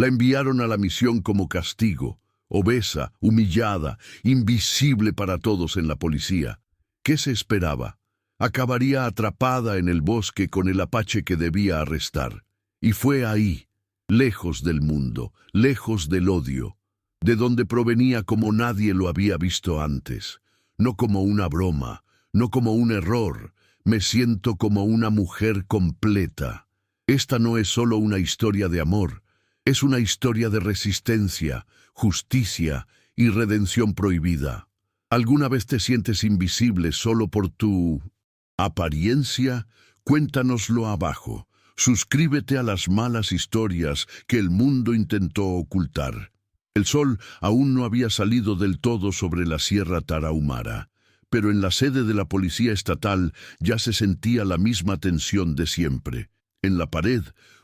La enviaron a la misión como castigo, obesa, humillada, invisible para todos en la policía. ¿Qué se esperaba? Acabaría atrapada en el bosque con el apache que debía arrestar. Y fue ahí, lejos del mundo, lejos del odio, de donde provenía como nadie lo había visto antes. No como una broma, no como un error. Me siento como una mujer completa. Esta no es solo una historia de amor, es una historia de resistencia, justicia y redención prohibida. ¿Alguna vez te sientes invisible solo por tu apariencia? Cuéntanoslo abajo. Suscríbete a las malas historias que el mundo intentó ocultar. El sol aún no había salido del todo sobre la Sierra Tarahumara, pero en la sede de la Policía Estatal ya se sentía la misma tensión de siempre. En la pared,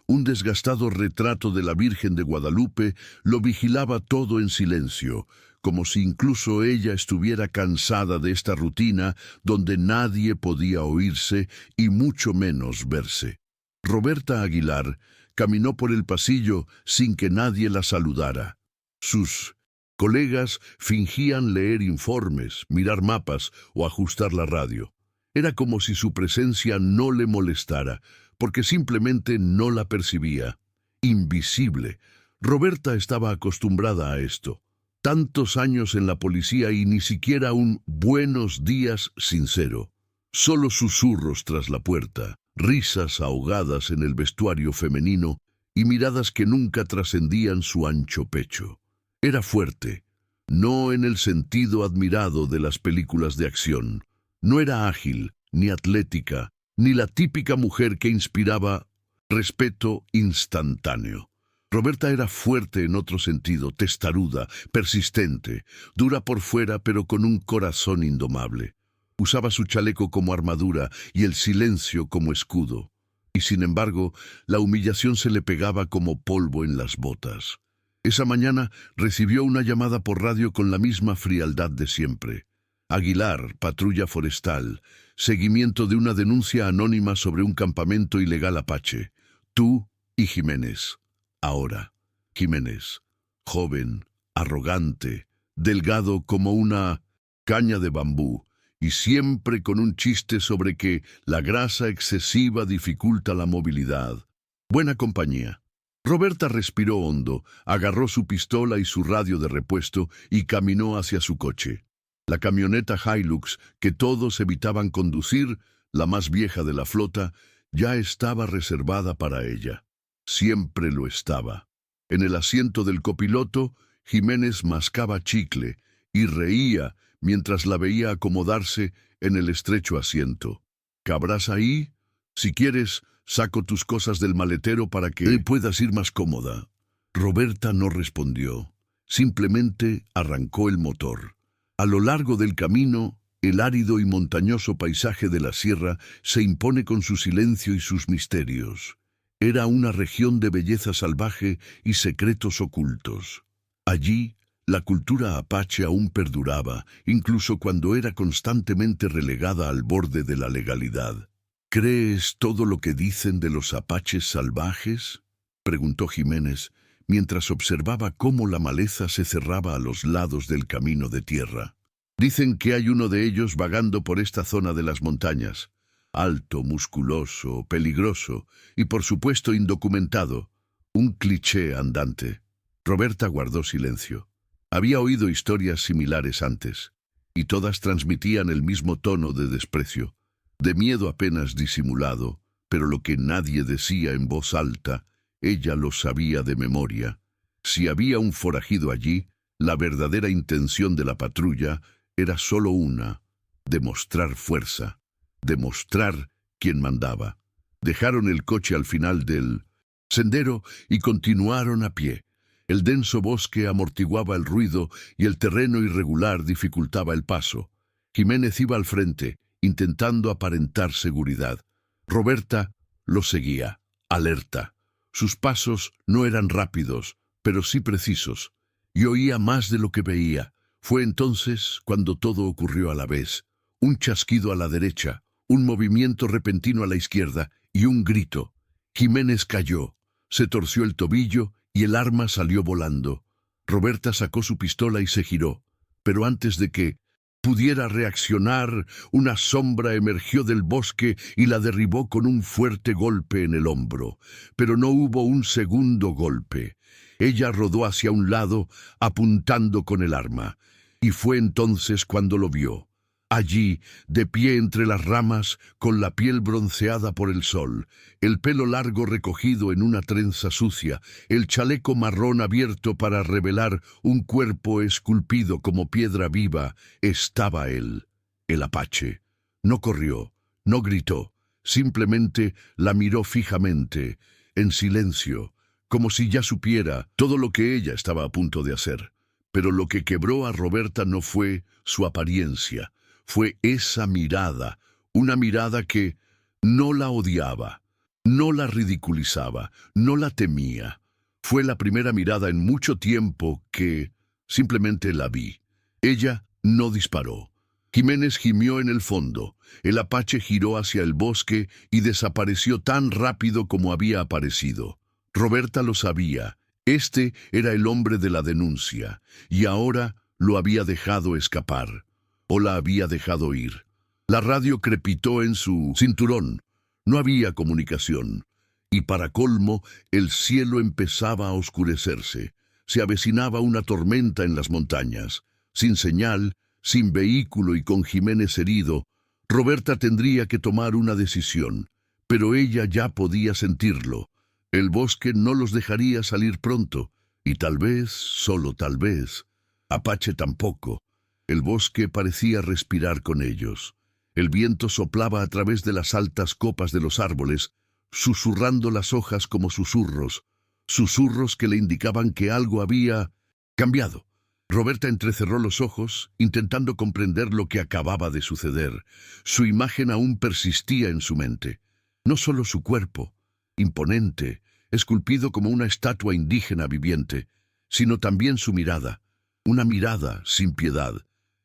un desgastado retrato de la Virgen de Guadalupe lo vigilaba todo en silencio, como si incluso ella estuviera cansada de esta rutina donde nadie podía oírse y mucho menos verse. Roberta Aguilar caminó por el pasillo sin que nadie la saludara. Sus colegas fingían leer informes, mirar mapas o ajustar la radio. Era como si su presencia no le molestara, porque simplemente no la percibía. Invisible. Roberta estaba acostumbrada a esto. Tantos años en la policía y ni siquiera un buenos días sincero. Solo susurros tras la puerta, risas ahogadas en el vestuario femenino y miradas que nunca trascendían su ancho pecho. Era fuerte, no en el sentido admirado de las películas de acción. No era ágil, ni atlética, ni la típica mujer que inspiraba respeto instantáneo. Roberta era fuerte en otro sentido, testaruda, persistente, dura por fuera pero con un corazón indomable. Usaba su chaleco como armadura y el silencio como escudo. Y sin embargo, la humillación se le pegaba como polvo en las botas. Esa mañana recibió una llamada por radio con la misma frialdad de siempre. Aguilar, patrulla forestal, seguimiento de una denuncia anónima sobre un campamento ilegal apache. Tú y Jiménez. Ahora, Jiménez, joven, arrogante, delgado como una caña de bambú, y siempre con un chiste sobre que la grasa excesiva dificulta la movilidad. Buena compañía. Roberta respiró hondo, agarró su pistola y su radio de repuesto y caminó hacia su coche. La camioneta Hilux, que todos evitaban conducir, la más vieja de la flota, ya estaba reservada para ella. Siempre lo estaba. En el asiento del copiloto, Jiménez mascaba chicle y reía mientras la veía acomodarse en el estrecho asiento. ¿Cabrás ahí? Si quieres, saco tus cosas del maletero para que puedas ir más cómoda. Roberta no respondió. Simplemente arrancó el motor. A lo largo del camino, el árido y montañoso paisaje de la sierra se impone con su silencio y sus misterios. Era una región de belleza salvaje y secretos ocultos. Allí, la cultura apache aún perduraba, incluso cuando era constantemente relegada al borde de la legalidad. ¿Crees todo lo que dicen de los apaches salvajes?, preguntó Jiménez, mientras observaba cómo la maleza se cerraba a los lados del camino de tierra. Dicen que hay uno de ellos vagando por esta zona de las montañas. Alto, musculoso, peligroso y por supuesto indocumentado. Un cliché andante. Roberta guardó silencio. Había oído historias similares antes, y todas transmitían el mismo tono de desprecio, de miedo apenas disimulado, pero lo que nadie decía en voz alta, ella lo sabía de memoria. Si había un forajido allí, la verdadera intención de la patrulla era solo una: demostrar fuerza, demostrar quién mandaba. Dejaron el coche al final del sendero y continuaron a pie. El denso bosque amortiguaba el ruido y el terreno irregular dificultaba el paso. Jiménez iba al frente, intentando aparentar seguridad. Roberta lo seguía, alerta. Sus pasos no eran rápidos, pero sí precisos, y oía más de lo que veía. Fue entonces cuando todo ocurrió a la vez. Un chasquido a la derecha, un movimiento repentino a la izquierda y un grito. Jiménez cayó, se torció el tobillo y el arma salió volando. Roberta sacó su pistola y se giró, pero antes de que pudiera reaccionar, una sombra emergió del bosque y la derribó con un fuerte golpe en el hombro. Pero no hubo un segundo golpe. Ella rodó hacia un lado, apuntando con el arma, y fue entonces cuando lo vio. Allí, de pie entre las ramas, con la piel bronceada por el sol, el pelo largo recogido en una trenza sucia, el chaleco marrón abierto para revelar un cuerpo esculpido como piedra viva, estaba él, el apache. No corrió, no gritó, simplemente la miró fijamente, en silencio, como si ya supiera todo lo que ella estaba a punto de hacer. Pero lo que quebró a Roberta no fue su apariencia. Fue esa mirada, una mirada que no la odiaba, no la ridiculizaba, no la temía. Fue la primera mirada en mucho tiempo que simplemente la vi. Ella no disparó. Jiménez gimió en el fondo. El apache giró hacia el bosque y desapareció tan rápido como había aparecido. Roberta lo sabía. Este era el hombre de la denuncia, y ahora lo había dejado escapar. O la había dejado ir. La radio crepitó en su cinturón. No había comunicación. Y para colmo, el cielo empezaba a oscurecerse. Se avecinaba una tormenta en las montañas. Sin señal, sin vehículo y con Jiménez herido, Roberta tendría que tomar una decisión. Pero ella ya podía sentirlo. El bosque no los dejaría salir pronto. Y tal vez, solo tal vez, Apache tampoco. El bosque parecía respirar con ellos. El viento soplaba a través de las altas copas de los árboles, susurrando las hojas como susurros, susurros que le indicaban que algo había cambiado. Roberta entrecerró los ojos, intentando comprender lo que acababa de suceder. Su imagen aún persistía en su mente. No solo su cuerpo, imponente, esculpido como una estatua indígena viviente, sino también su mirada, una mirada sin piedad,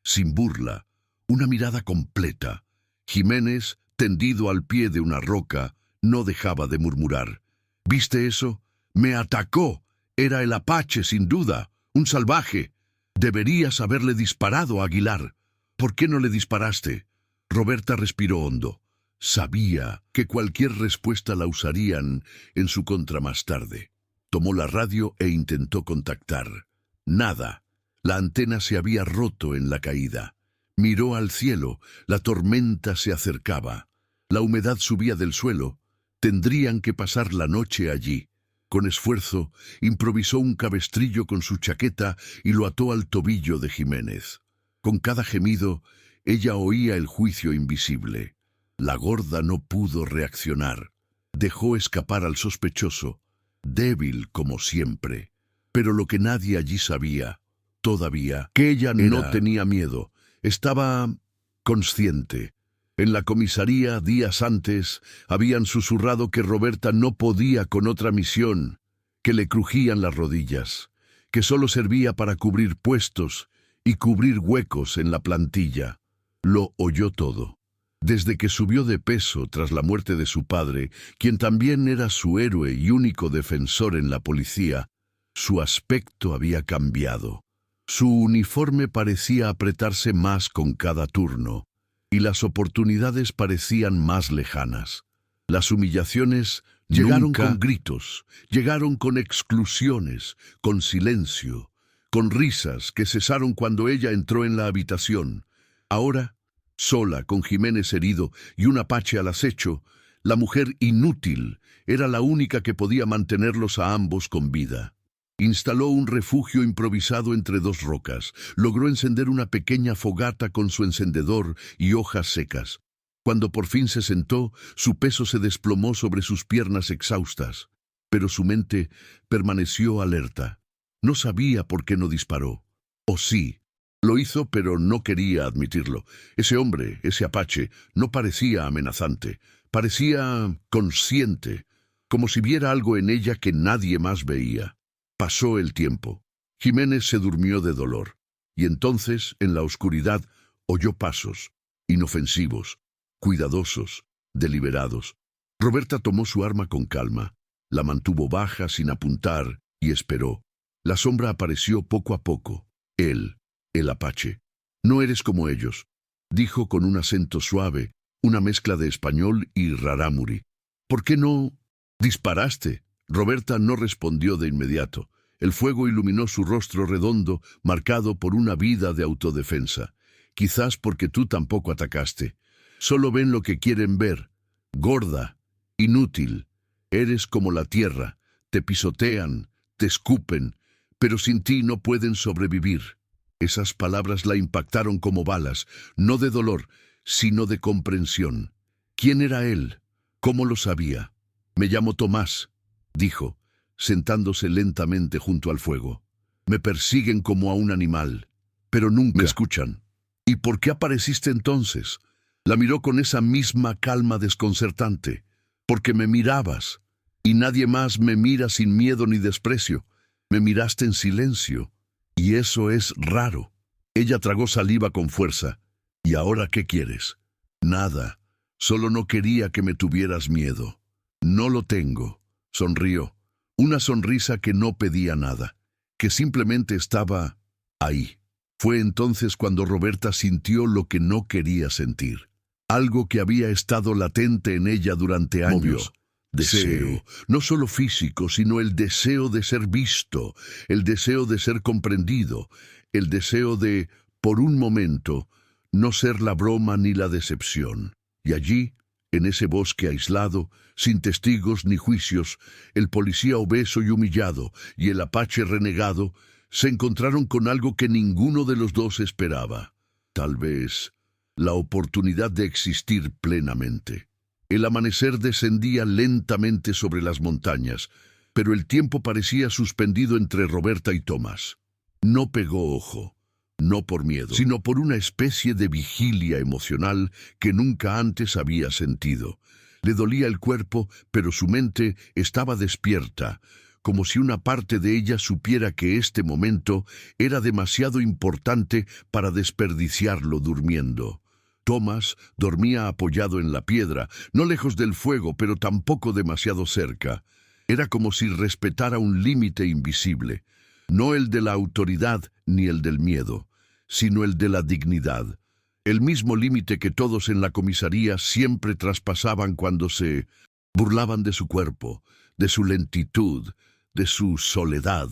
sin burla, una mirada completa. Jiménez, tendido al pie de una roca, no dejaba de murmurar. ¿Viste eso? Me atacó. Era el apache, sin duda, un salvaje. Deberías haberle disparado a Aguilar. ¿Por qué no le disparaste? Roberta respiró hondo. Sabía que cualquier respuesta la usarían en su contra más tarde. Tomó la radio e intentó contactar. Nada. La antena se había roto en la caída. Miró al cielo. La tormenta se acercaba. La humedad subía del suelo. Tendrían que pasar la noche allí. Con esfuerzo, improvisó un cabestrillo con su chaqueta y lo ató al tobillo de Jiménez. Con cada gemido, ella oía el juicio invisible. La gorda no pudo reaccionar. Dejó escapar al sospechoso, débil como siempre. Pero lo que nadie allí sabía, todavía, que ella no tenía miedo. Estaba consciente. En la comisaría, días antes, habían susurrado que Roberta no podía con otra misión, que le crujían las rodillas, que solo servía para cubrir puestos y cubrir huecos en la plantilla. Lo oyó todo. Desde que subió de peso tras la muerte de su padre, quien también era su héroe y único defensor en la policía, su aspecto había cambiado. Su uniforme parecía apretarse más con cada turno, y las oportunidades parecían más lejanas. Las humillaciones llegaron con gritos, llegaron con exclusiones, con silencio, con risas que cesaron cuando ella entró en la habitación. Ahora, sola, con Jiménez herido y un apache al acecho, la mujer inútil era la única que podía mantenerlos a ambos con vida. Instaló un refugio improvisado entre dos rocas. Logró encender una pequeña fogata con su encendedor y hojas secas. Cuando por fin se sentó, su peso se desplomó sobre sus piernas exhaustas. Pero su mente permaneció alerta. No sabía por qué no disparó. O sí, lo hizo, pero no quería admitirlo. Ese hombre, ese apache, no parecía amenazante. Parecía consciente, como si viera algo en ella que nadie más veía. Pasó el tiempo. Jiménez se durmió de dolor. Y entonces, en la oscuridad, oyó pasos, inofensivos, cuidadosos, deliberados. Roberta tomó su arma con calma, la mantuvo baja sin apuntar y esperó. La sombra apareció poco a poco. Él, el apache. No eres como ellos, dijo con un acento suave, una mezcla de español y rarámuri. ¿Por qué no disparaste? Roberta no respondió de inmediato. El fuego iluminó su rostro redondo, marcado por una vida de autodefensa. Quizás porque tú tampoco atacaste. Solo ven lo que quieren ver. Gorda, inútil. Eres como la tierra. Te pisotean, te escupen, pero sin ti no pueden sobrevivir. Esas palabras la impactaron como balas, no de dolor, sino de comprensión. ¿Quién era él? ¿Cómo lo sabía? Me llamo Tomás, dijo, sentándose lentamente junto al fuego. Me persiguen como a un animal, pero nunca me escuchan. ¿Y por qué apareciste entonces? La miró con esa misma calma desconcertante. Porque me mirabas, y nadie más me mira sin miedo ni desprecio. Me miraste en silencio, y eso es raro. Ella tragó saliva con fuerza. ¿Y ahora qué quieres? Nada. Solo no quería que me tuvieras miedo. No lo tengo. Sonrió. Una sonrisa que no pedía nada, que simplemente estaba ahí. Fue entonces cuando Roberta sintió lo que no quería sentir. Algo que había estado latente en ella durante años. Deseo, no solo físico, sino el deseo de ser visto, el deseo de ser comprendido, el deseo de, por un momento, no ser la broma ni la decepción. Y allí, en ese bosque aislado, sin testigos ni juicios, el policía obeso y humillado y el apache renegado se encontraron con algo que ninguno de los dos esperaba. Tal vez la oportunidad de existir plenamente. El amanecer descendía lentamente sobre las montañas, pero el tiempo parecía suspendido entre Roberta y Tomás. No pegó ojo, no por miedo, sino por una especie de vigilia emocional que nunca antes había sentido. Le dolía el cuerpo, pero su mente estaba despierta, como si una parte de ella supiera que este momento era demasiado importante para desperdiciarlo durmiendo. Tomás dormía apoyado en la piedra, no lejos del fuego, pero tampoco demasiado cerca. Era como si respetara un límite invisible, no el de la autoridad ni el del miedo, sino el de la dignidad. El mismo límite que todos en la comisaría siempre traspasaban cuando se burlaban de su cuerpo, de su lentitud, de su soledad.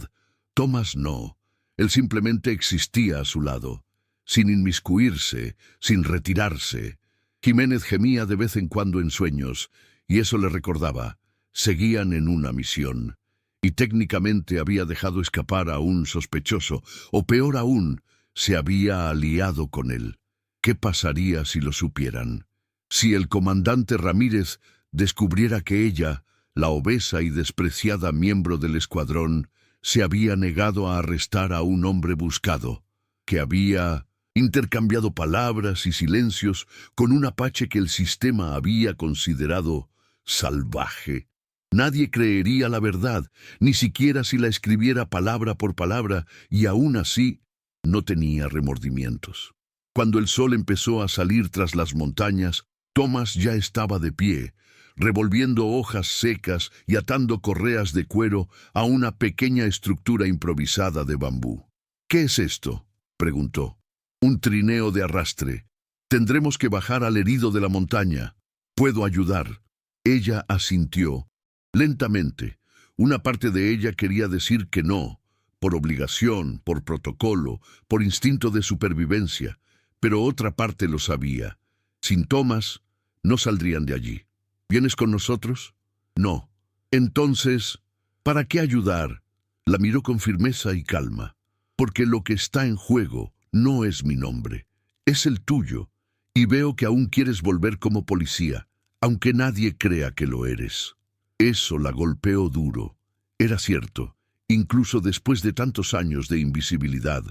Tomás no. Él simplemente existía a su lado, sin inmiscuirse, sin retirarse. Jiménez gemía de vez en cuando en sueños, y eso le recordaba. Seguían en una misión, y técnicamente había dejado escapar a un sospechoso, o peor aún, se había aliado con él. ¿Qué pasaría si lo supieran? Si el comandante Ramírez descubriera que ella, la obesa y despreciada miembro del escuadrón, se había negado a arrestar a un hombre buscado, que había intercambiado palabras y silencios con un apache que el sistema había considerado salvaje. Nadie creería la verdad, ni siquiera si la escribiera palabra por palabra, y aún así no tenía remordimientos. Cuando el sol empezó a salir tras las montañas, Tomás ya estaba de pie, revolviendo hojas secas y atando correas de cuero a una pequeña estructura improvisada de bambú. ¿Qué es esto?, preguntó. Un trineo de arrastre. Tendremos que bajar al herido de la montaña. ¿Puedo ayudar? Ella asintió. Lentamente. Una parte de ella quería decir que no, por obligación, por protocolo, por instinto de supervivencia, pero otra parte lo sabía. Sin Tomás, no saldrían de allí. ¿Vienes con nosotros? No. Entonces, ¿para qué ayudar? La miró con firmeza y calma. Porque lo que está en juego no es mi nombre, es el tuyo, y veo que aún quieres volver como policía, aunque nadie crea que lo eres. Eso la golpeó duro. Era cierto, incluso después de tantos años de invisibilidad,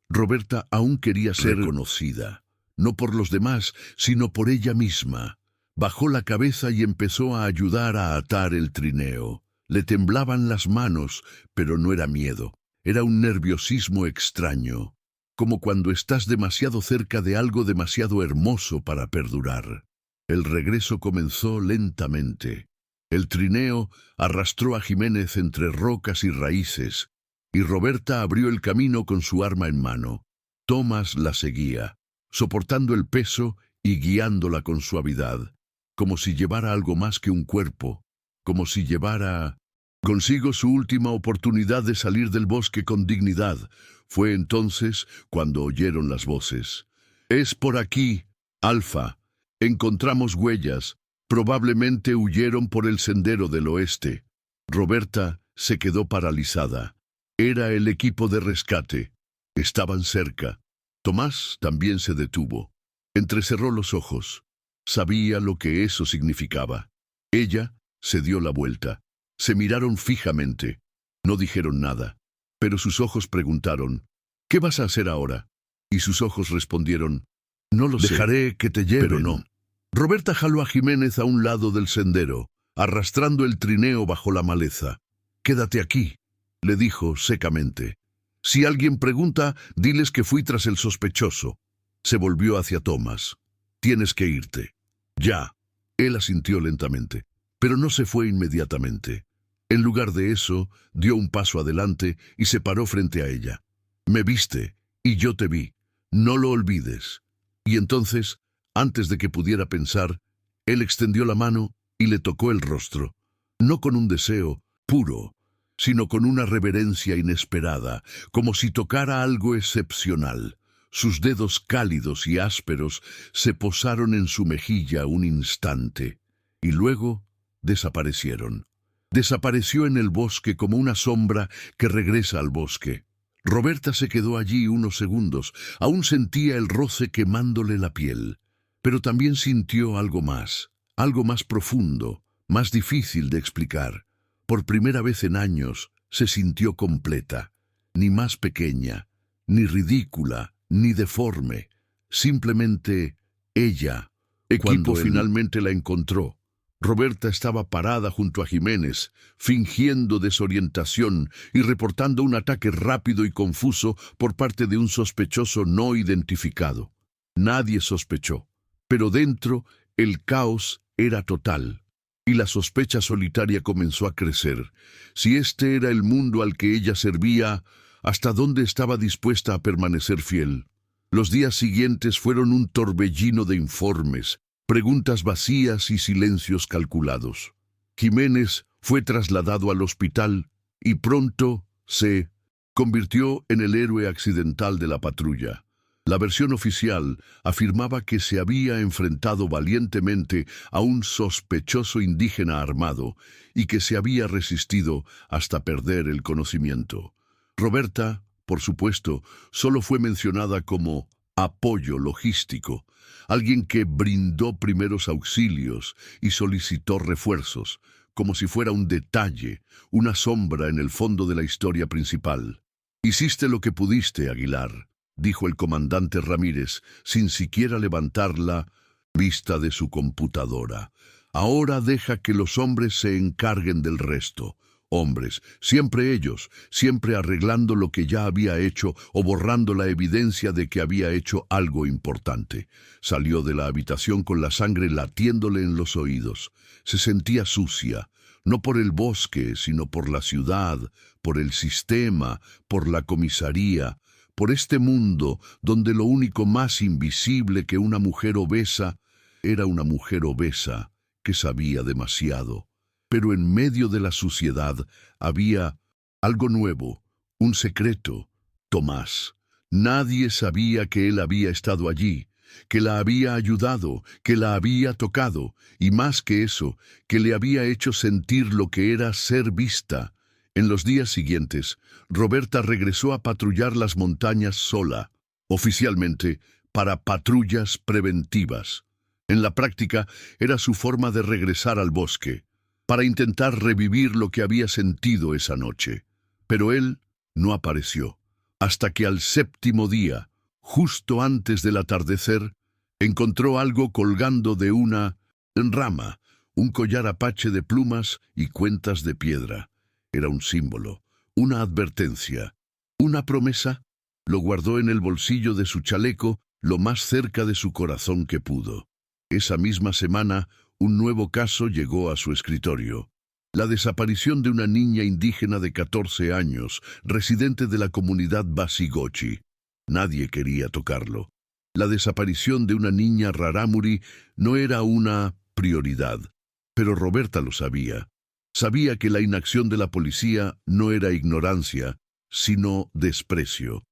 Roberta aún quería ser reconocida, no por los demás, sino por ella misma. Bajó la cabeza y empezó a ayudar a atar el trineo. Le temblaban las manos, pero no era miedo, era un nerviosismo extraño, como cuando estás demasiado cerca de algo demasiado hermoso para perdurar. El regreso comenzó lentamente. El trineo arrastró a Jiménez entre rocas y raíces, y Roberta abrió el camino con su arma en mano. Tomás la seguía, soportando el peso y guiándola con suavidad, como si llevara algo más que un cuerpo, como si llevara consigo su última oportunidad de salir del bosque con dignidad. Fue entonces cuando oyeron las voces. «Es por aquí, Alfa. Encontramos huellas. Probablemente huyeron por el sendero del oeste». Roberta se quedó paralizada. Era el equipo de rescate. Estaban cerca. Tomás también se detuvo. Entrecerró los ojos. Sabía lo que eso significaba. Ella se dio la vuelta. Se miraron fijamente. No dijeron nada, pero sus ojos preguntaron, «¿Qué vas a hacer ahora?» Y sus ojos respondieron, «No lo sé. Dejaré que te lleven». Pero no. Roberta jaló a Jiménez a un lado del sendero, arrastrando el trineo bajo la maleza. «Quédate aquí», le dijo secamente. «Si alguien pregunta, diles que fui tras el sospechoso». Se volvió hacia Tomás. «Tienes que irte». «Ya». Él asintió lentamente, pero no se fue inmediatamente. En lugar de eso, dio un paso adelante y se paró frente a ella. «Me viste, y yo te vi. No lo olvides». Y entonces, antes de que pudiera pensar, él extendió la mano y le tocó el rostro, no con un deseo puro, sino con una reverencia inesperada, como si tocara algo excepcional. Sus dedos cálidos y ásperos se posaron en su mejilla un instante, y luego desaparecieron. Desapareció en el bosque como una sombra que regresa al bosque. Roberta se quedó allí unos segundos. Aún sentía el roce quemándole la piel, pero también sintió algo más profundo, más difícil de explicar. Por primera vez en años se sintió completa, ni más pequeña, ni ridícula, ni deforme, simplemente ella. Cuando finalmente la encontró, Roberta estaba parada junto a Jiménez, fingiendo desorientación y reportando un ataque rápido y confuso por parte de un sospechoso no identificado. Nadie sospechó, pero dentro el caos era total, y la sospecha solitaria comenzó a crecer. Si este era el mundo al que ella servía, ¿hasta dónde estaba dispuesta a permanecer fiel? Los días siguientes fueron un torbellino de informes, preguntas vacías y silencios calculados. Jiménez fue trasladado al hospital y pronto se convirtió en el héroe accidental de la patrulla. La versión oficial afirmaba que se había enfrentado valientemente a un sospechoso indígena armado y que se había resistido hasta perder el conocimiento. Roberta, por supuesto, solo fue mencionada como apoyo logístico, alguien que brindó primeros auxilios y solicitó refuerzos, como si fuera un detalle, una sombra en el fondo de la historia principal. «Hiciste lo que pudiste, Aguilar», dijo el comandante Ramírez, sin siquiera levantar la vista de su computadora. «Ahora deja que los hombres se encarguen del resto». Hombres, siempre ellos, siempre arreglando lo que ya había hecho o borrando la evidencia de que había hecho algo importante. Salió de la habitación con la sangre latiéndole en los oídos. Se sentía sucia, no por el bosque, sino por la ciudad, por el sistema, por la comisaría, por este mundo donde lo único más invisible que una mujer obesa era una mujer obesa que sabía demasiado. Pero en medio de la suciedad había algo nuevo, un secreto. Tomás. Nadie sabía que él había estado allí, que la había ayudado, que la había tocado, y más que eso, que le había hecho sentir lo que era ser vista. En los días siguientes, Roberta regresó a patrullar las montañas sola, oficialmente para patrullas preventivas. En la práctica, era su forma de regresar al bosque, para intentar revivir lo que había sentido esa noche. Pero él no apareció, hasta que al séptimo día, justo antes del atardecer, encontró algo colgando de una rama, un collar apache de plumas y cuentas de piedra. Era un símbolo, una advertencia, una promesa. Lo guardó en el bolsillo de su chaleco, lo más cerca de su corazón que pudo. Esa misma semana, un nuevo caso llegó a su escritorio. La desaparición de una niña indígena de 14 años, residente de la comunidad Basigochi. Nadie quería tocarlo. La desaparición de una niña rarámuri no era una prioridad, pero Roberta lo sabía. Sabía que la inacción de la policía no era ignorancia, sino desprecio.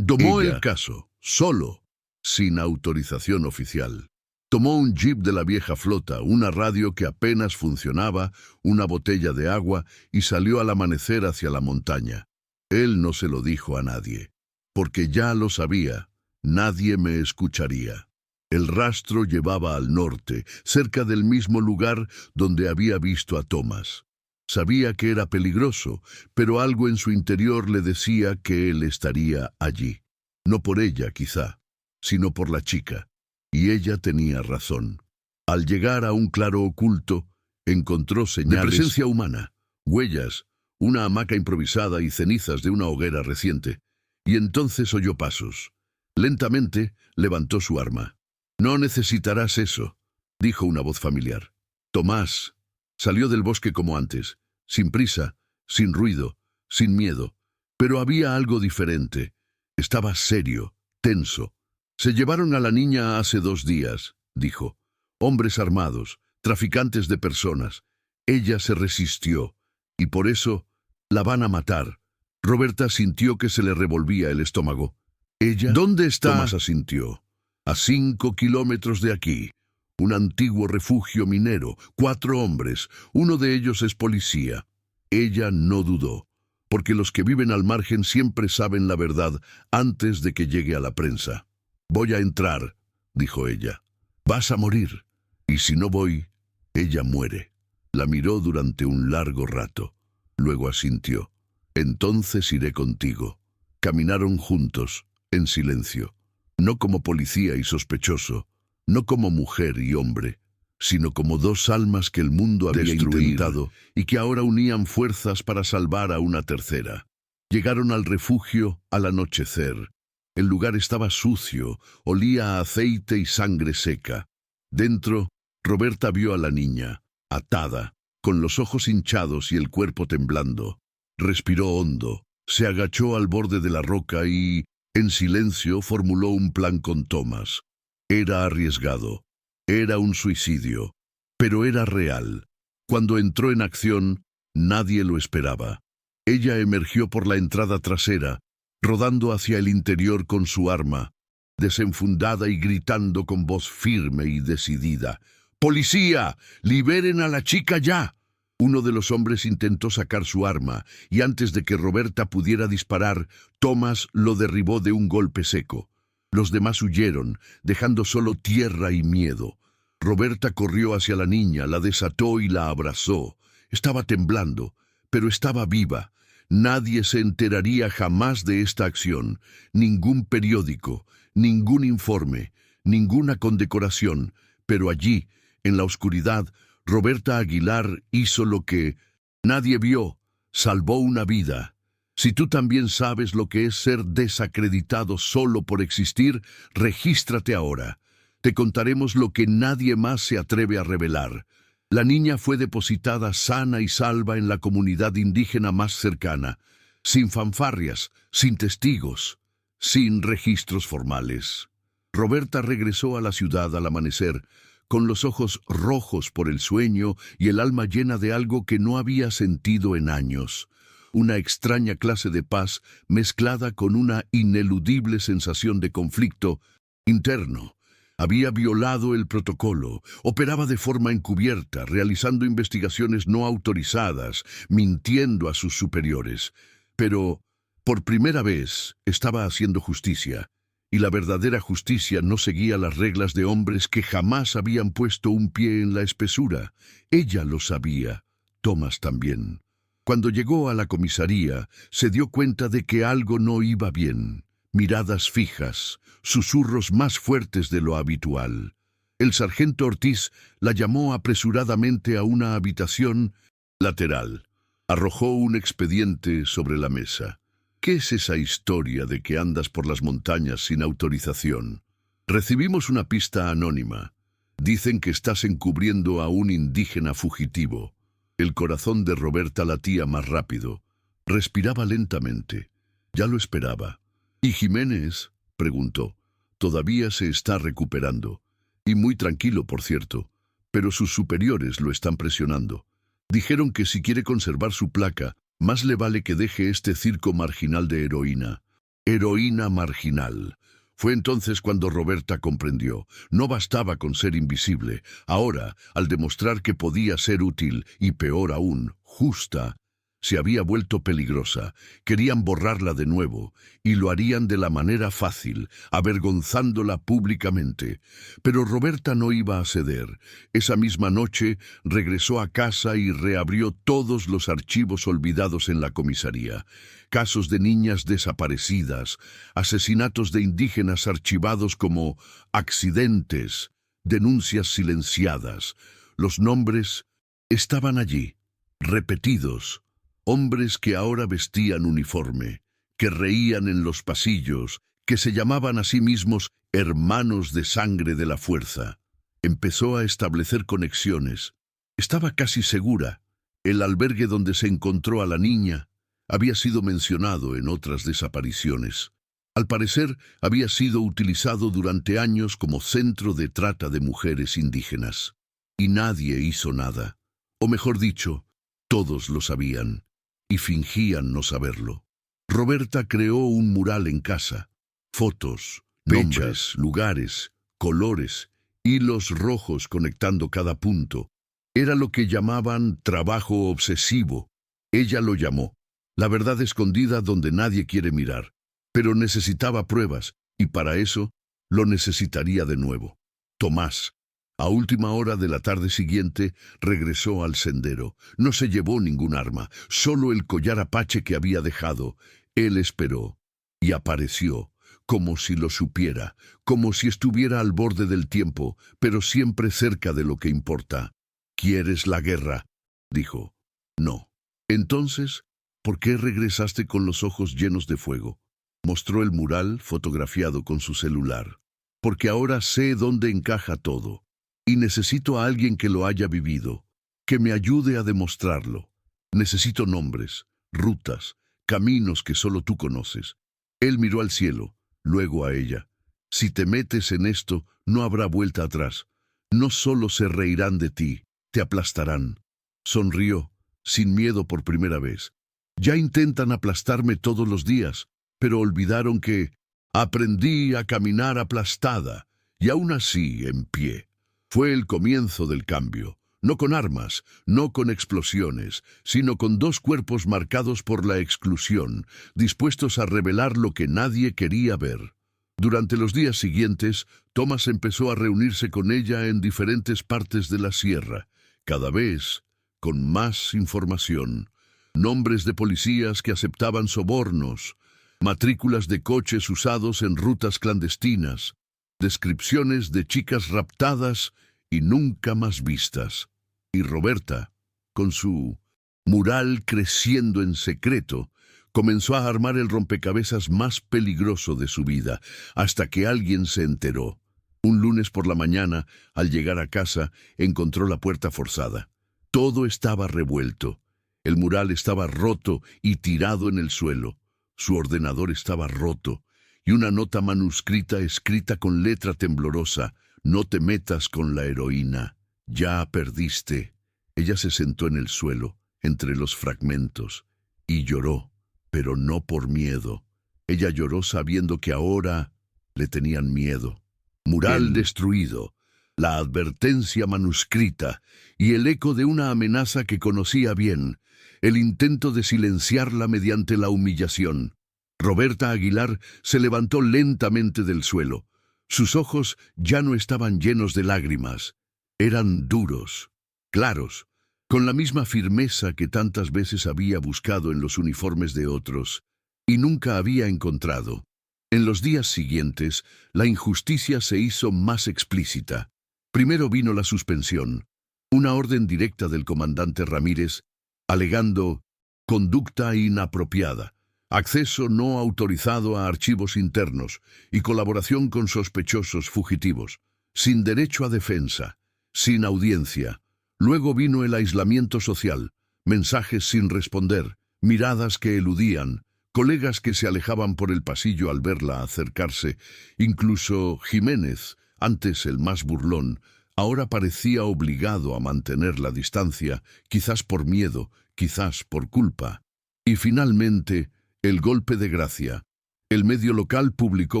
Tomó el caso, solo, sin autorización oficial. Tomó un jeep de la vieja flota, una radio que apenas funcionaba, una botella de agua y salió al amanecer hacia la montaña. Él no se lo dijo a nadie, porque ya lo sabía, nadie me escucharía. El rastro llevaba al norte, cerca del mismo lugar donde había visto a Thomas. Sabía que era peligroso, pero algo en su interior le decía que él estaría allí. No por ella, quizá, sino por la chica. Y ella tenía razón. Al llegar a un claro oculto, encontró señales de presencia humana, huellas, una hamaca improvisada y cenizas de una hoguera reciente. Y entonces oyó pasos. Lentamente levantó su arma. «No necesitarás eso», dijo una voz familiar. Tomás salió del bosque como antes, sin prisa, sin ruido, sin miedo. Pero había algo diferente. Estaba serio, tenso. «Se llevaron a la niña hace 2 días», dijo. «Hombres armados, traficantes de personas. Ella se resistió, y por eso la van a matar». Roberta sintió que se le revolvía el estómago. «¿Ella? ¿Dónde está?» Tomás asintió. «A 5 kilómetros de aquí. Un antiguo refugio minero, 4 hombres, uno de ellos es policía». Ella no dudó, porque los que viven al margen siempre saben la verdad antes de que llegue a la prensa. «Voy a entrar», dijo ella. «Vas a morir. Y si no voy, ella muere». La miró durante un largo rato. Luego asintió. «Entonces iré contigo». Caminaron juntos, en silencio. No como policía y sospechoso, no como mujer y hombre, sino como 2 almas que el mundo había intentado y que ahora unían fuerzas para salvar a una tercera. Llegaron al refugio al anochecer. El lugar estaba sucio, olía a aceite y sangre seca. Dentro, Roberta vio a la niña, atada, con los ojos hinchados y el cuerpo temblando. Respiró hondo, se agachó al borde de la roca y, en silencio, formuló un plan con Thomas. Era arriesgado, era un suicidio, pero era real. Cuando entró en acción, nadie lo esperaba. Ella emergió por la entrada trasera, rodando hacia el interior con su arma, desenfundada y gritando con voz firme y decidida. «¡Policía! ¡Liberen a la chica ya!». Uno de los hombres intentó sacar su arma, y antes de que Roberta pudiera disparar, Thomas lo derribó de un golpe seco. Los demás huyeron, dejando solo tierra y miedo. Roberta corrió hacia la niña, la desató y la abrazó. Estaba temblando, pero estaba viva. Nadie se enteraría jamás de esta acción. Ningún periódico, ningún informe, ninguna condecoración. Pero allí, en la oscuridad, Roberta Aguilar hizo lo que nadie vio, salvó una vida. Si tú también sabes lo que es ser desacreditado solo por existir, regístrate ahora. Te contaremos lo que nadie más se atreve a revelar. La niña fue depositada sana y salva en la comunidad indígena más cercana, sin fanfarrias, sin testigos, sin registros formales. Roberta regresó a la ciudad al amanecer, con los ojos rojos por el sueño y el alma llena de algo que no había sentido en años. Una extraña clase de paz mezclada con una ineludible sensación de conflicto interno. Había violado el protocolo, operaba de forma encubierta, realizando investigaciones no autorizadas, mintiendo a sus superiores. Pero, por primera vez, estaba haciendo justicia. Y la verdadera justicia no seguía las reglas de hombres que jamás habían puesto un pie en la espesura. Ella lo sabía, Thomas también. Cuando llegó a la comisaría, se dio cuenta de que algo no iba bien. Miradas fijas, susurros más fuertes de lo habitual. El sargento Ortiz la llamó apresuradamente a una habitación lateral. Arrojó un expediente sobre la mesa. ¿Qué es esa historia de que andas por las montañas sin autorización? Recibimos una pista anónima. Dicen que estás encubriendo a un indígena fugitivo. El corazón de Roberta latía más rápido. Respiraba lentamente. Ya lo esperaba. ¿Y Jiménez?, preguntó. Todavía se está recuperando. Y muy tranquilo, por cierto. Pero sus superiores lo están presionando. Dijeron que si quiere conservar su placa, más le vale que deje este circo marginal de heroína. Heroína marginal. Fue entonces cuando Roberta comprendió. No bastaba con ser invisible. Ahora, al demostrar que podía ser útil y, peor aún, justa, se había vuelto peligrosa. Querían borrarla de nuevo, y lo harían de la manera fácil, avergonzándola públicamente. Pero Roberta no iba a ceder. Esa misma noche regresó a casa y reabrió todos los archivos olvidados en la comisaría. Casos de niñas desaparecidas, asesinatos de indígenas archivados como accidentes, denuncias silenciadas. Los nombres estaban allí, repetidos. Hombres que ahora vestían uniforme, que reían en los pasillos, que se llamaban a sí mismos hermanos de sangre de la fuerza. Empezó a establecer conexiones. Estaba casi segura. El albergue donde se encontró a la niña había sido mencionado en otras desapariciones. Al parecer, había sido utilizado durante años como centro de trata de mujeres indígenas. Y nadie hizo nada. O mejor dicho, todos lo sabían. Y fingían no saberlo. Roberta creó un mural en casa. Fotos, fechas, lugares, colores, hilos rojos conectando cada punto. Era lo que llamaban trabajo obsesivo. Ella lo llamó. La verdad escondida donde nadie quiere mirar. Pero necesitaba pruebas, y para eso lo necesitaría de nuevo. Tomás, a última hora de la tarde siguiente, regresó al sendero. No se llevó ningún arma, solo el collar apache que había dejado. Él esperó, y apareció, como si lo supiera, como si estuviera al borde del tiempo, pero siempre cerca de lo que importa. ¿Quieres la guerra?, dijo. No. Entonces, ¿por qué regresaste con los ojos llenos de fuego? Mostró el mural fotografiado con su celular. Porque ahora sé dónde encaja todo. Y necesito a alguien que lo haya vivido, que me ayude a demostrarlo. Necesito nombres, rutas, caminos que solo tú conoces. Él miró al cielo, luego a ella. Si te metes en esto, no habrá vuelta atrás. No solo se reirán de ti, te aplastarán. Sonrió, sin miedo por primera vez. Ya intentan aplastarme todos los días, pero olvidaron que aprendí a caminar aplastada, y aún así en pie. Fue el comienzo del cambio, no con armas, no con explosiones, sino con dos cuerpos marcados por la exclusión, dispuestos a revelar lo que nadie quería ver. Durante los días siguientes, Tomás empezó a reunirse con ella en diferentes partes de la sierra, cada vez con más información. Nombres de policías que aceptaban sobornos, matrículas de coches usados en rutas clandestinas, descripciones de chicas raptadas y nunca más vistas. Y Roberta, con su mural creciendo en secreto, comenzó a armar el rompecabezas más peligroso de su vida, hasta que alguien se enteró. Un lunes por la mañana, al llegar a casa, encontró la puerta forzada. Todo estaba revuelto. El mural estaba roto y tirado en el suelo. Su ordenador estaba roto, y una nota manuscrita escrita con letra temblorosa: «No te metas con la heroína. Ya perdiste». Ella se sentó en el suelo, entre los fragmentos, y lloró, pero no por miedo. Ella lloró sabiendo que ahora le tenían miedo. Mural destruido, la advertencia manuscrita y el eco de una amenaza que conocía bien, el intento de silenciarla mediante la humillación. Roberta Aguilar se levantó lentamente del suelo. Sus ojos ya no estaban llenos de lágrimas. Eran duros, claros, con la misma firmeza que tantas veces había buscado en los uniformes de otros, y nunca había encontrado. En los días siguientes, la injusticia se hizo más explícita. Primero vino la suspensión, una orden directa del comandante Ramírez, alegando conducta inapropiada, acceso no autorizado a archivos internos y colaboración con sospechosos fugitivos. sin derecho a defensa, sin audiencia. Luego vino el aislamiento social, mensajes sin responder, miradas que eludían, colegas que se alejaban por el pasillo al verla acercarse. Incluso Jiménez, antes el más burlón, ahora parecía obligado a mantener la distancia, quizás por miedo, quizás por culpa. Y finalmente, el golpe de gracia. El medio local publicó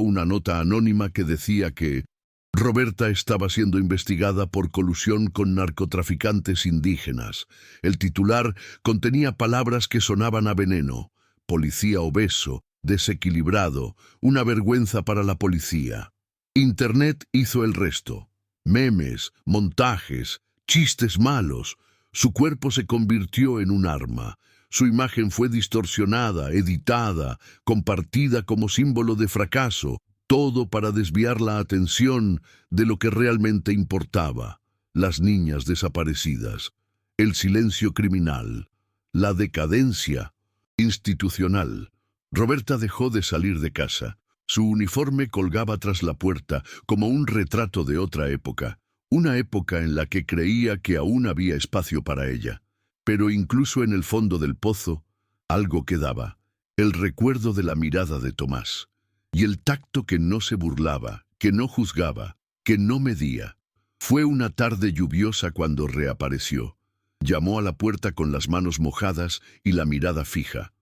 una nota anónima que decía que Roberta estaba siendo investigada por colusión con narcotraficantes indígenas. El titular contenía palabras que sonaban a veneno: policía obeso, desequilibrado, una vergüenza para la policía. Internet hizo el resto. Memes, montajes, chistes malos. Su cuerpo se convirtió en un arma. Su imagen fue distorsionada, editada, compartida como símbolo de fracaso, todo para desviar la atención de lo que realmente importaba: las niñas desaparecidas, el silencio criminal, la decadencia institucional. Roberta dejó de salir de casa. Su uniforme colgaba tras la puerta como un retrato de otra época, una época en la que creía que aún había espacio para ella. Pero incluso en el fondo del pozo, algo quedaba: el recuerdo de la mirada de Tomás, y el tacto que no se burlaba, que no juzgaba, que no medía. Fue una tarde lluviosa cuando reapareció. Llamó a la puerta con las manos mojadas y la mirada fija.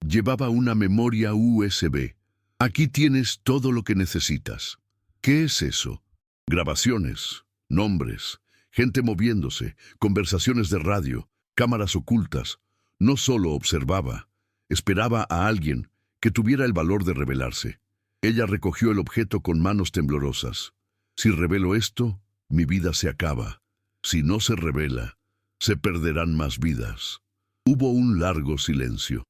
Llevaba una memoria USB. Aquí tienes todo lo que necesitas. ¿Qué es eso? Grabaciones, nombres, gente moviéndose, conversaciones de radio, cámaras ocultas. No solo observaba, esperaba a alguien que tuviera el valor de revelarse. Ella recogió el objeto con manos temblorosas. Si revelo esto, mi vida se acaba. Si no se revela, se perderán más vidas. Hubo un largo silencio.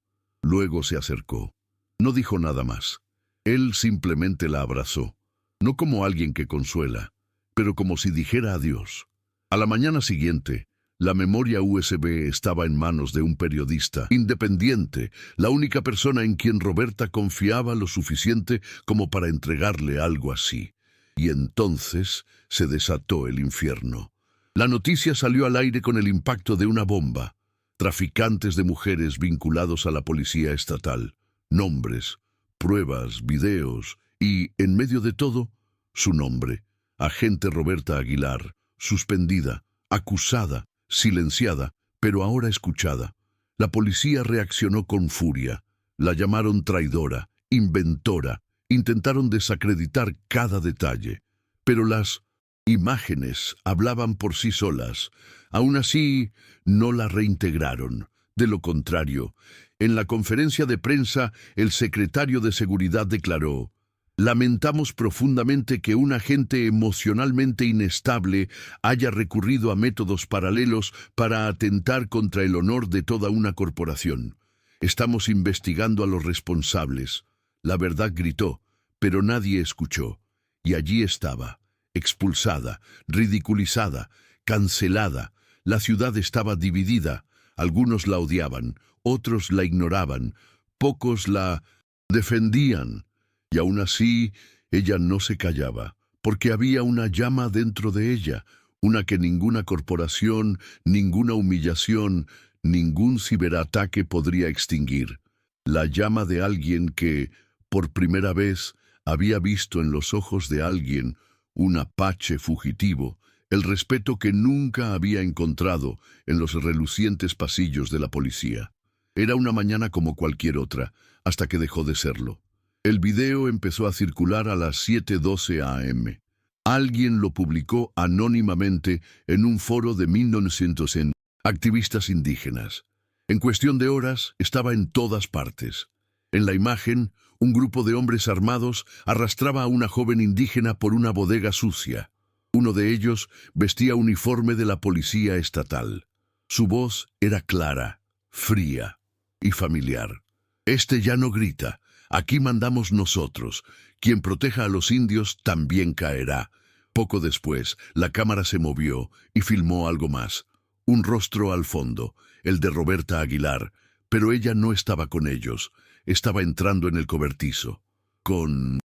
Luego se acercó. No dijo nada más. Él simplemente la abrazó, no como alguien que consuela, pero como si dijera adiós. A la mañana siguiente, la memoria USB estaba en manos de un periodista independiente, la única persona en quien Roberta confiaba lo suficiente como para entregarle algo así. Y entonces se desató el infierno. La noticia salió al aire con el impacto de una bomba. Traficantes de mujeres vinculados a la policía estatal. Nombres, pruebas, videos y, en medio de todo, su nombre: agente Roberta Aguilar, suspendida, acusada, silenciada, pero ahora escuchada. La policía reaccionó con furia. La llamaron traidora, inventora, intentaron desacreditar cada detalle. Pero las imágenes hablaban por sí solas. Aún así, no la reintegraron. De lo contrario, en la conferencia de prensa, el secretario de Seguridad declaró: lamentamos profundamente que un agente emocionalmente inestable haya recurrido a métodos paralelos para atentar contra el honor de toda una corporación. Estamos investigando a los responsables. La verdad gritó, pero nadie escuchó. Y allí estaba, expulsada, ridiculizada, cancelada. La ciudad estaba dividida. Algunos la odiaban, otros la ignoraban, pocos la defendían. Y aún así, ella no se callaba, porque había una llama dentro de ella, una que ninguna corporación, ninguna humillación, ningún ciberataque podría extinguir. La llama de alguien que, por primera vez, había visto en los ojos de alguien, un apache fugitivo, el respeto que nunca había encontrado en los relucientes pasillos de la policía. Era una mañana como cualquier otra, hasta que dejó de serlo. El video empezó a circular a las 7:12 a.m. Alguien lo publicó anónimamente en un foro de 1900 en activistas indígenas. En cuestión de horas, estaba en todas partes. En la imagen, un grupo de hombres armados arrastraba a una joven indígena por una bodega sucia. Uno de ellos vestía uniforme de la policía estatal. Su voz era clara, fría y familiar. Este ya no grita. Aquí mandamos nosotros. Quien proteja a los indios también caerá. Poco después, la cámara se movió y filmó algo más. Un rostro al fondo, el de Roberta Aguilar, pero ella no estaba con ellos. Estaba entrando en el cobertizo, con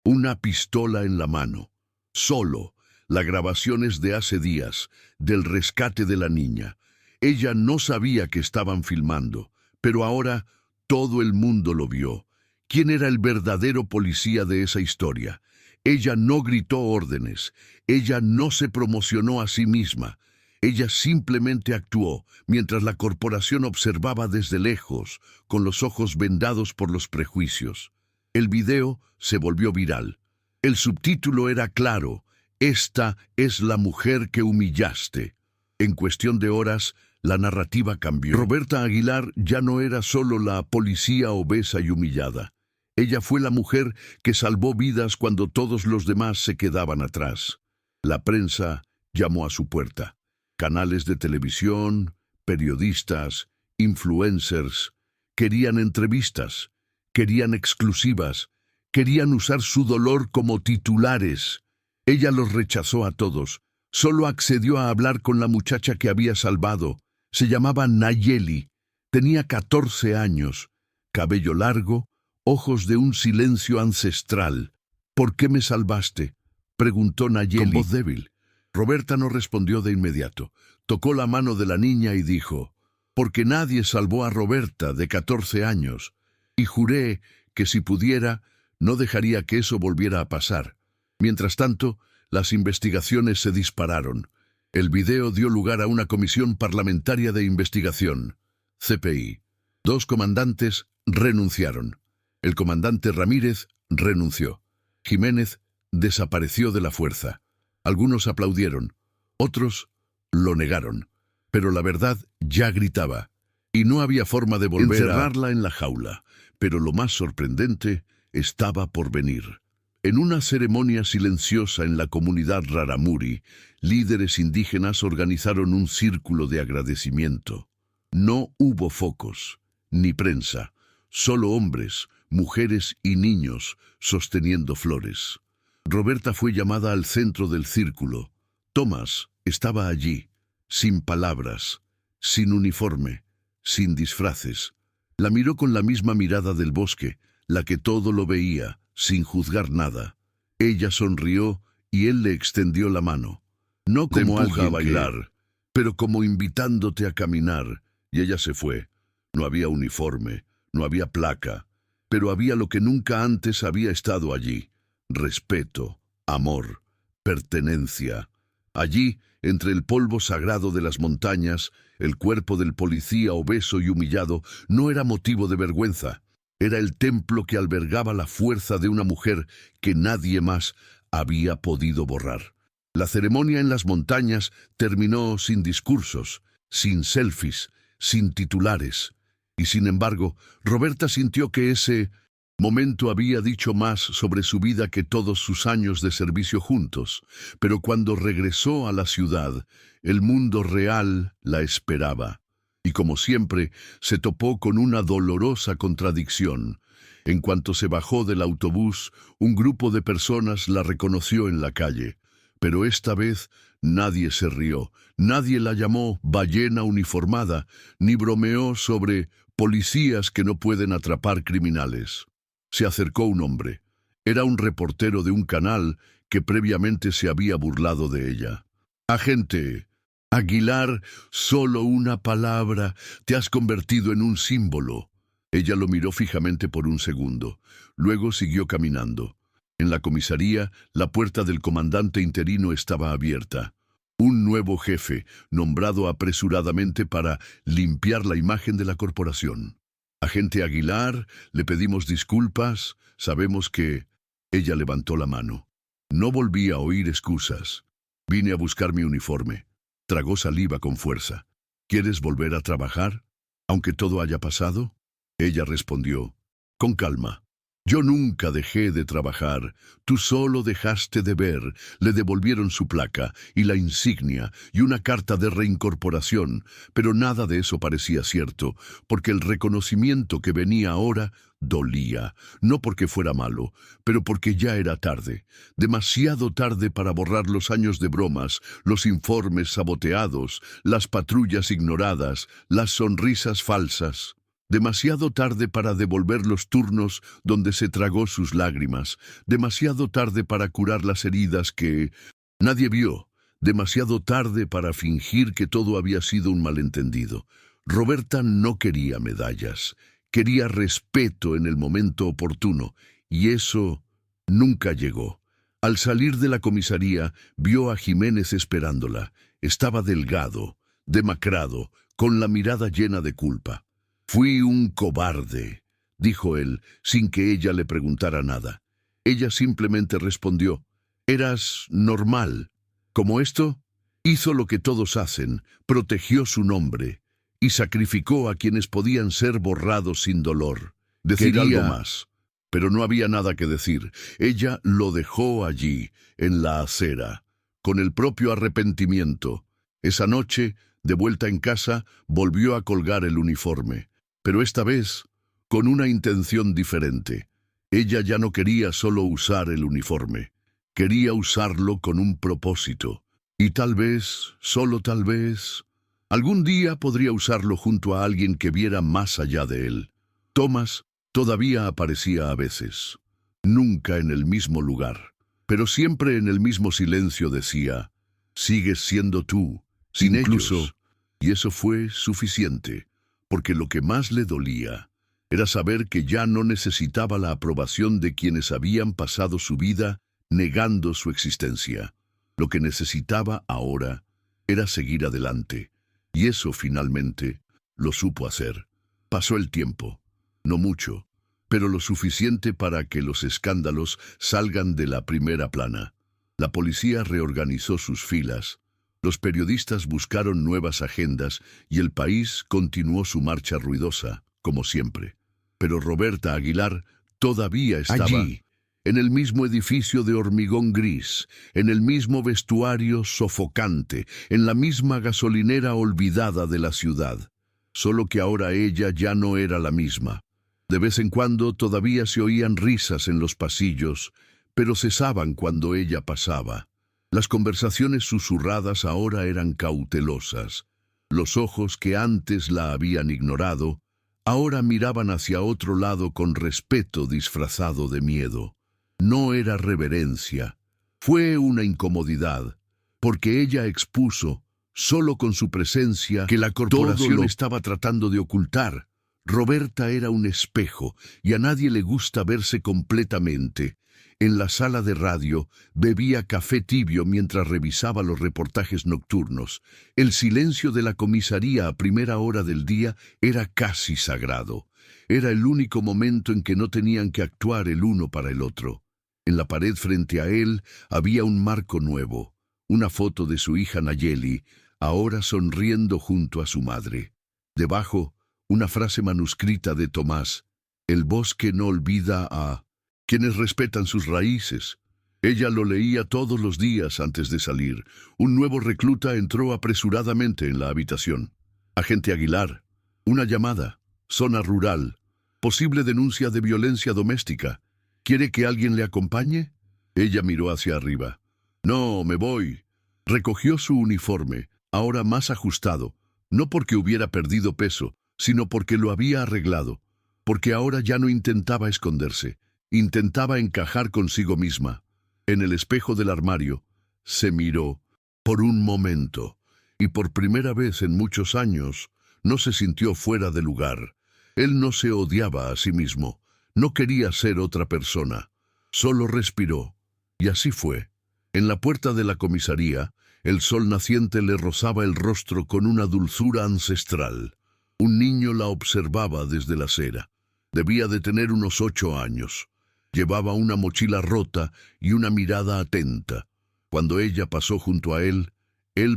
una pistola en la mano. Solo. La grabación es de hace días, del rescate de la niña. Ella no sabía que estaban filmando, pero ahora todo el mundo lo vio. ¿Quién era el verdadero policía de esa historia? Ella no gritó órdenes, ella no se promocionó a sí misma. Ella simplemente actuó, mientras la corporación observaba desde lejos, con los ojos vendados por los prejuicios. El video se volvió viral. El subtítulo era claro: «Esta es la mujer que humillaste». En cuestión de horas, la narrativa cambió. Roberta Aguilar ya no era solo la policía obesa y humillada. Ella fue la mujer que salvó vidas cuando todos los demás se quedaban atrás. La prensa llamó a su puerta. Canales de televisión, periodistas, influencers, querían entrevistas, querían exclusivas, querían usar su dolor como titulares. Ella los rechazó a todos. Solo accedió a hablar con la muchacha que había salvado. Se llamaba Nayeli. Tenía 14 años, cabello largo, ojos de un silencio ancestral. «¿Por qué me salvaste?», preguntó Nayeli con voz débil. Roberta no respondió de inmediato. Tocó la mano de la niña y dijo: «Porque nadie salvó a Roberta, de 14 años, y juré que si pudiera, no dejaría que eso volviera a pasar». Mientras tanto, las investigaciones se dispararon. El video dio lugar a una comisión parlamentaria de investigación, CPI. 2 comandantes renunciaron. El comandante Ramírez renunció. Jiménez desapareció de la fuerza. Algunos aplaudieron, otros lo negaron. Pero la verdad ya gritaba, y no había forma de volver a encerrarla en la jaula. Pero lo más sorprendente estaba por venir. En una ceremonia silenciosa en la comunidad rarámuri, líderes indígenas organizaron un círculo de agradecimiento. No hubo focos, ni prensa, solo hombres, mujeres y niños sosteniendo flores. Roberta fue llamada al centro del círculo. Tomás estaba allí, sin palabras, sin uniforme, sin disfraces. La miró con la misma mirada del bosque, la que todo lo veía, sin juzgar nada. Ella sonrió y él le extendió la mano. No como alguien a bailar, pero como invitándote a caminar, y ella se fue. No había uniforme, no había placa, pero había lo que nunca antes había estado allí: respeto, amor, pertenencia. Allí, entre el polvo sagrado de las montañas, el cuerpo del policía obeso y humillado no era motivo de vergüenza. Era el templo que albergaba la fuerza de una mujer que nadie más había podido borrar. La ceremonia en las montañas terminó sin discursos, sin selfies, sin titulares. Y sin embargo, Roberta sintió que ese momento había dicho más sobre su vida que todos sus años de servicio juntos. Pero cuando regresó a la ciudad, el mundo real la esperaba. Y como siempre, se topó con una dolorosa contradicción. En cuanto se bajó del autobús, un grupo de personas la reconoció en la calle. Pero esta vez nadie se rió, nadie la llamó ballena uniformada, ni bromeó sobre policías que no pueden atrapar criminales. Se acercó un hombre. Era un reportero de un canal que previamente se había burlado de ella. «Agente Aguilar, solo una palabra, te has convertido en un símbolo». Ella lo miró fijamente por un segundo. Luego siguió caminando. En la comisaría, la puerta del comandante interino estaba abierta. Un nuevo jefe, nombrado apresuradamente para limpiar la imagen de la corporación. «Agente Aguilar, le pedimos disculpas, sabemos que...». Ella levantó la mano. No volví a oír excusas. «Vine a buscar mi uniforme». Tragó saliva con fuerza. «¿Quieres volver a trabajar, aunque todo haya pasado?». Ella respondió, con calma: «Yo nunca dejé de trabajar, tú solo dejaste de ver». Le devolvieron su placa y la insignia y una carta de reincorporación, pero nada de eso parecía cierto, porque el reconocimiento que venía ahora dolía, no porque fuera malo, pero porque ya era tarde, demasiado tarde para borrar los años de bromas, los informes saboteados, las patrullas ignoradas, las sonrisas falsas. Demasiado tarde para devolver los turnos donde se tragó sus lágrimas, demasiado tarde para curar las heridas que Nadie vio, demasiado tarde para fingir que todo había sido un malentendido. Roberta no quería medallas, quería respeto en el momento oportuno, y eso nunca llegó. Al salir de la comisaría, vio a Jiménez esperándola. Estaba delgado, demacrado, con la mirada llena de culpa. «Fui un cobarde», dijo él, sin que ella le preguntara nada. Ella simplemente respondió: «Eras normal. Como esto, hizo lo que todos hacen, protegió su nombre y sacrificó a quienes podían ser borrados sin dolor». Decir algo más, pero no había nada que decir. Ella lo dejó allí, en la acera, con el propio arrepentimiento. Esa noche, de vuelta en casa, volvió a colgar el uniforme, pero esta vez con una intención diferente. Ella ya no quería solo usar el uniforme, quería usarlo con un propósito. Y tal vez, solo tal vez, algún día podría usarlo junto a alguien que viera más allá de él. Thomas todavía aparecía a veces, nunca en el mismo lugar, pero siempre en el mismo silencio decía: «Sigues siendo tú, sin incluso ellos». Y eso fue suficiente, porque lo que más le dolía era saber que ya no necesitaba la aprobación de quienes habían pasado su vida negando su existencia. Lo que necesitaba ahora era seguir adelante, y eso finalmente lo supo hacer. Pasó el tiempo, no mucho, pero lo suficiente para que los escándalos salgan de la primera plana. La policía reorganizó sus filas, los periodistas buscaron nuevas agendas y el país continuó su marcha ruidosa, como siempre. Pero Roberta Aguilar todavía estaba allí, en el mismo edificio de hormigón gris, en el mismo vestuario sofocante, en la misma gasolinera olvidada de la ciudad. Solo que ahora ella ya no era la misma. De vez en cuando todavía se oían risas en los pasillos, pero cesaban cuando ella pasaba. Las conversaciones susurradas ahora eran cautelosas. Los ojos que antes la habían ignorado, ahora miraban hacia otro lado con respeto disfrazado de miedo. No era reverencia, fue una incomodidad, porque ella expuso, solo con su presencia, que la corporación estaba tratando de ocultar. Roberta era un espejo, y a nadie le gusta verse completamente. En la sala de radio bebía café tibio mientras revisaba los reportajes nocturnos. El silencio de la comisaría a primera hora del día era casi sagrado. Era el único momento en que no tenían que actuar el uno para el otro. En la pared frente a él había un marco nuevo, una foto de su hija Nayeli, ahora sonriendo junto a su madre. Debajo, una frase manuscrita de Tomás: «El bosque no olvida a quienes respetan sus raíces». Ella lo leía todos los días antes de salir. Un nuevo recluta entró apresuradamente en la habitación. «Agente Aguilar, una llamada, zona rural, posible denuncia de violencia doméstica. ¿Quiere que alguien le acompañe?» Ella miró hacia arriba. «No, me voy». Recogió su uniforme, ahora más ajustado, no porque hubiera perdido peso, sino porque lo había arreglado, porque ahora ya no intentaba esconderse, intentaba encajar consigo misma. En el espejo del armario, se miró por un momento, y por primera vez en muchos años, no se sintió fuera de lugar. Él no se odiaba a sí mismo, no quería ser otra persona, solo respiró, y así fue. En la puerta de la comisaría, el sol naciente le rozaba el rostro con una dulzura ancestral. Un niño la observaba desde la acera. Debía de tener unos 8 años. Llevaba una mochila rota y una mirada atenta. Cuando ella pasó junto a él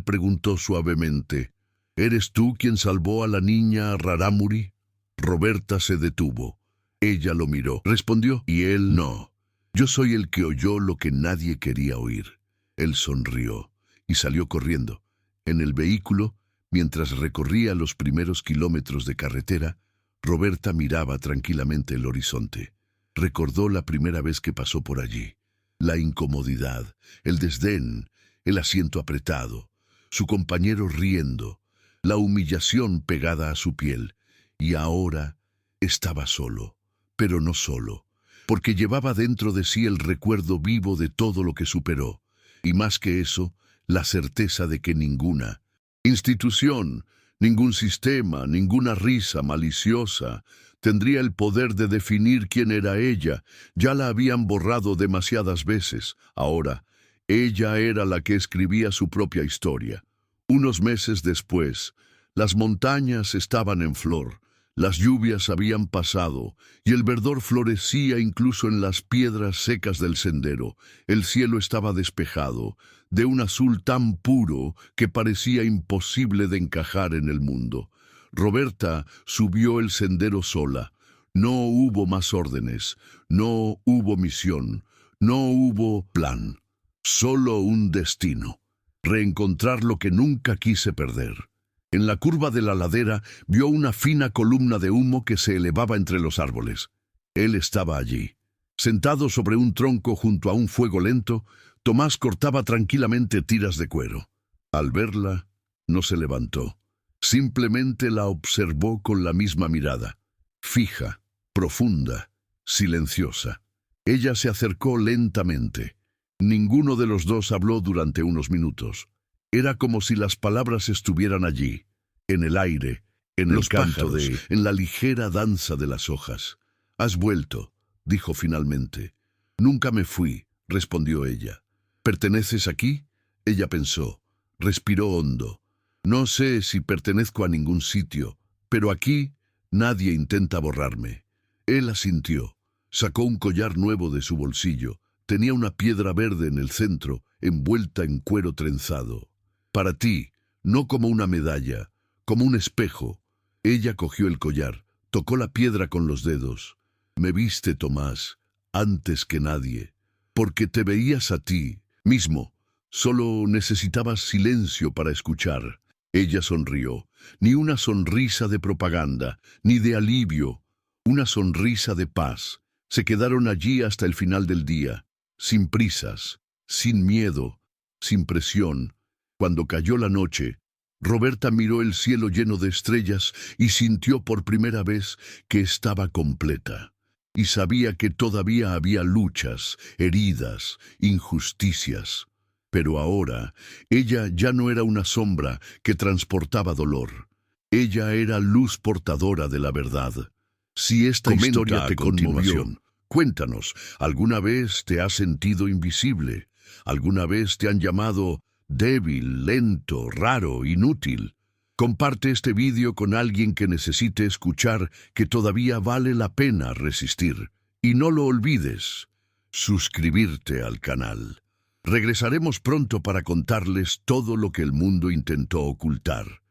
preguntó suavemente: «¿Eres tú quien salvó a la niña Rarámuri?» Roberta se detuvo. Ella lo miró. Respondió, y él no. «Yo soy el que oyó lo que nadie quería oír». Él sonrió y salió corriendo. En el vehículo, mientras recorría los primeros kilómetros de carretera, Roberta miraba tranquilamente el horizonte. Recordó la primera vez que pasó por allí. La incomodidad, el desdén, el asiento apretado, su compañero riendo, la humillación pegada a su piel. Y ahora estaba solo, pero no solo, porque llevaba dentro de sí el recuerdo vivo de todo lo que superó. Y más que eso, la certeza de que ninguna institución, ningún sistema, ninguna risa maliciosa tendría el poder de definir quién era ella. Ya la habían borrado demasiadas veces. Ahora, ella era la que escribía su propia historia. Unos meses después, las montañas estaban en flor, las lluvias habían pasado y el verdor florecía incluso en las piedras secas del sendero. El cielo estaba despejado, de un azul tan puro que parecía imposible de encajar en el mundo. Roberta subió el sendero sola. No hubo más órdenes, no hubo misión, no hubo plan, solo un destino: reencontrar lo que nunca quise perder. En la curva de la ladera vio una fina columna de humo que se elevaba entre los árboles. Él estaba allí. Sentado sobre un tronco junto a un fuego lento, Tomás cortaba tranquilamente tiras de cuero. Al verla, no se levantó. Simplemente la observó con la misma mirada, fija, profunda, silenciosa. Ella se acercó lentamente. Ninguno de los dos habló durante unos minutos. Era como si las palabras estuvieran allí, en el aire, en el canto en la ligera danza de las hojas. «Has vuelto», dijo finalmente. «Nunca me fui», respondió ella. «¿Perteneces aquí?». Ella pensó, respiró hondo. «No sé si pertenezco a ningún sitio, pero aquí nadie intenta borrarme». Él asintió. Sacó un collar nuevo de su bolsillo. Tenía una piedra verde en el centro, envuelta en cuero trenzado. «Para ti, no como una medalla, como un espejo». Ella cogió el collar, tocó la piedra con los dedos. «Me viste, Tomás, antes que nadie, porque te veías a ti mismo. Solo necesitabas silencio para escuchar». Ella sonrió. Ni una sonrisa de propaganda, ni de alivio. Una sonrisa de paz. Se quedaron allí hasta el final del día, sin prisas, sin miedo, sin presión. Cuando cayó la noche, Roberta miró el cielo lleno de estrellas y sintió por primera vez que estaba completa. Y sabía que todavía había luchas, heridas, injusticias. Pero ahora, ella ya no era una sombra que transportaba dolor. Ella era luz portadora de la verdad. Si esta historia te conmovió, cuéntanos, ¿alguna vez te has sentido invisible? ¿Alguna vez te han llamado débil, lento, raro, inútil? Comparte este vídeo con alguien que necesite escuchar que todavía vale la pena resistir. Y no lo olvides, suscribirte al canal. Regresaremos pronto para contarles todo lo que el mundo intentó ocultar.